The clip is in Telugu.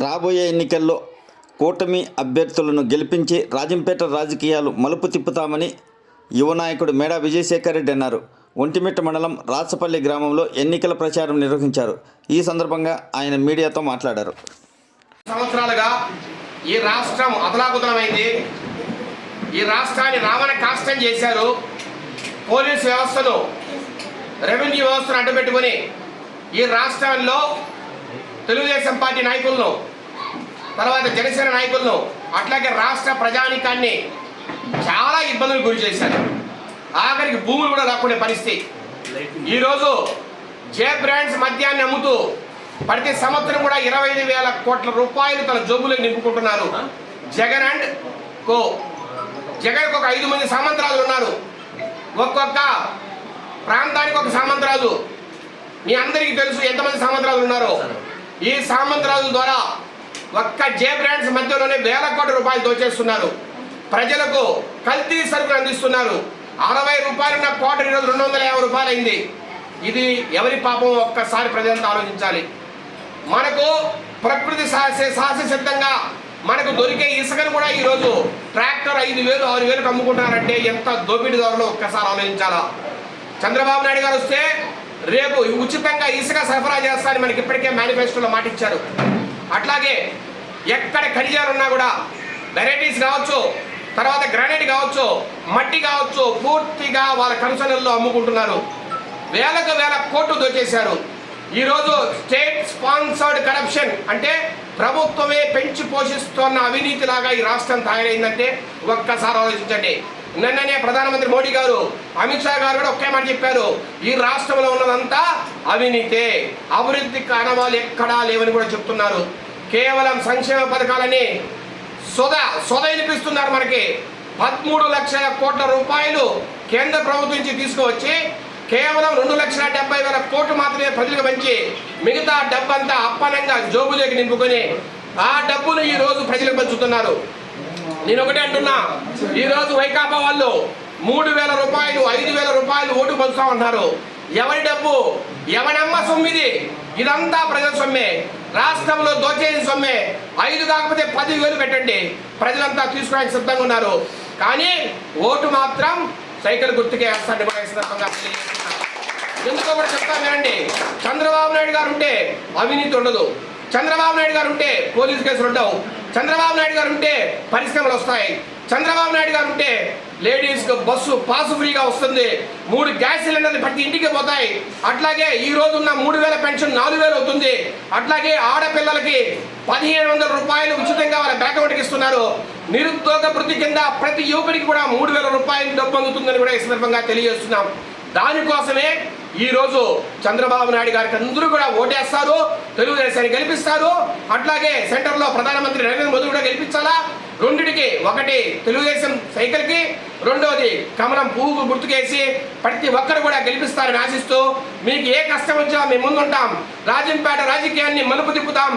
రాబోయే ఎన్నికల్లో కూటమి అభ్యర్థులను గెలిపించి రాజంపేట రాజకీయాలు మలుపు తిప్పుతామని యువ నాయకుడు మేడా విజయశేఖర్ రెడ్డి అన్నారు. ఒంటిమిట్ట మండలం రాచపల్లి గ్రామంలో ఎన్నికల ప్రచారం నిర్వహించారు. ఈ సందర్భంగా ఆయన మీడియాతో మాట్లాడారు. సంవత్సరాలుగా ఈ రాష్ట్రం అతలాకుతలమైంది. ఈ రాష్ట్రాన్ని రావణ కాష్టం చేశారు. పోలీసు వ్యవస్థను, రెవెన్యూ వ్యవస్థను అడ్డుపెట్టుకొని ఈ రాష్ట్రంలో తెలుగుదేశం పార్టీ నాయకులను, తర్వాత జనసేన నాయకులను, అట్లాగే రాష్ట్ర ప్రజానీకాన్ని చాలా ఇబ్బందులు గురి చేశారు. ఆఖరికి భూములు కూడా రాకునే పరిస్థితి. ఈరోజు జే బ్రాండ్స్ మద్యాన్ని అమ్ముతూ ప్రతి సంవత్సరం కూడా 25,000 కోట్ల రూపాయలు తన జోబులకు నింపుకుంటున్నారు. Jagan and co. జగన్కు ఒక 5 మంది సామంతరాజులు ఉన్నారు. ఒక్కొక్క ప్రాంతానికి ఒక సామంతరాజు. మీ అందరికీ తెలుసు ఎంతమంది సామంతరాజులు ఉన్నారో. ఈ సామంతరాజుల ద్వారా ఒక్క జే బ్రాండ్స్ మధ్యలోనే 1,000 కోట్ల రూపాయలు దోచేస్తున్నారు. ప్రజలకు కల్తీ సరుకులు అందిస్తున్నారు. 60 రూపాయలు ఉన్న కోట ఈరోజు 250 రూపాయలు అయింది. ఇది ఎవరి పాపం ఒక్కసారి ప్రజలంతా ఆలోచించాలి. మనకు ప్రకృతి సహజసిద్ధంగా మనకు దొరికే ఇసుకను కూడా ఈరోజు ట్రాక్టర్ 5,000, 6,000 అమ్ముకుంటారంటే ఎంత దోపిడీదారులో ఒక్కసారి ఆలోచించాలా. చంద్రబాబు నాయుడు గారు వస్తే రేపు ఉచితంగా ఇసుక సరఫరా చేస్తారని మనకి ఇప్పటికే మేనిఫెస్టోలో మాట ఇచ్చారు. అట్లాగే ఎక్కడ ఖనిజాలు ఉన్నా కూడా వెరైటీస్ కావచ్చు, తర్వాత గ్రానైట్ కావచ్చు, మట్టి కావచ్చు, పూర్తిగా వాళ్ళ కన్సర్న్లో అమ్ముకుంటున్నారు. 1,000 కోట్లు దోచేశారు. ఈరోజు స్టేట్ స్పాన్సర్డ్ కరప్షన్ అంటే ప్రభుత్వమే పెంచి పోషిస్తున్న అవినీతిలాగా ఈ రాష్ట్రం తయారైందంటే ఒక్కసారి ఆలోచించండి. నిన్ననే ప్రధానమంత్రి మోడీ గారు, అమిత్ షా గారు కూడా ఒకే మాట చెప్పారు, ఈ రాష్ట్రంలో ఉన్నదంతా అవినీతే, అభివృద్ధి కారణాలు ఎక్కడా లేవని కూడా చెప్తున్నారు. కేవలం సంక్షేమ పథకాలని సొద వినిపిస్తున్నారు. మనకి 13 లక్షల కోట్ల రూపాయలు కేంద్ర ప్రభుత్వం నుంచి తీసుకువచ్చి కేవలం 2,70,000 కోట్లు మాత్రమే ప్రజలకు పంచి మిగతా డబ్బంతా అప్పనంగా జోబులోకి నింపుకొని ఆ డబ్బును ఈ రోజు ప్రజలకు పంచుతున్నారు. నేను ఒకటే అంటున్నా, ఈరోజు వైకాపా వాళ్ళు 3,000 రూపాయలు, 5,000 రూపాయలు ఓటు పంచుతామంటున్నారు. ఎవరి డబ్బు, ఎవనమ్మ సొమ్మిది? ఇదంతా ప్రజల సొమ్మే, రాష్ట్రంలో దోచేసిన సొమ్మే. 5 కాకపోతే 10,000 పెట్టండి, ప్రజలంతా తీసుకోవడానికి సిద్ధంగా ఉన్నారు. కానీ ఓటు మాత్రం సైకిల్ గుర్తుకే వేస్తాండి. ఎందుకో కూడా చెప్తా వినండి. చంద్రబాబు నాయుడు గారు ఉంటే అవినీతి ఉండదు. చంద్రబాబు నాయుడు గారు ఉంటే పోలీసు కేసులు ఉండవు. చంద్రబాబు నాయుడు గారు ఉంటే పరిశ్రమలు వస్తాయి. చంద్రబాబు నాయుడు గారు ఉంటే లేడీస్కి బస్సు పాసు ఫ్రీగా వస్తుంది. 3 గ్యాస్ సిలిండర్లు ప్రతి ఇంటికి పోతాయి. అట్లాగే ఈ రోజు ఉన్న 3,000 పెన్షన్ 4,000 అవుతుంది. అట్లాగే ఆడపిల్లలకి 1,500 రూపాయలు ఉచితంగా వాళ్ళ బ్యాంక్ అకౌంట్కి ఇస్తున్నారు. నిరుద్యోగ వృత్తి కింద ప్రతి యువకుడికి కూడా 3,000 రూపాయలు డబ్బు అందుతుందని కూడా ఈ సందర్భంగా తెలియజేస్తున్నాం. దానికోసమే ఈరోజు చంద్రబాబు నాయుడు గారికి అందరూ కూడా ఓటేస్తారు, తెలుగుదేశాన్ని గెలిపిస్తారు. అట్లాగే సెంటర్లో ప్రధానమంత్రి నరేంద్ర మోదీ కూడా గెలిపించాలా. రెండిటికి, ఒకటి తెలుగుదేశం సైకిల్కి, రెండోది కమలం పువ్వు గుర్తుకేసి ప్రతి ఒక్కరు కూడా గెలిపిస్తారని ఆశిస్తూ, మీకు ఏ కష్టం వచ్చినా మేము ముందుంటాం. రాజంపేట రాజకీయాన్ని మలుపు తిప్పుతాం.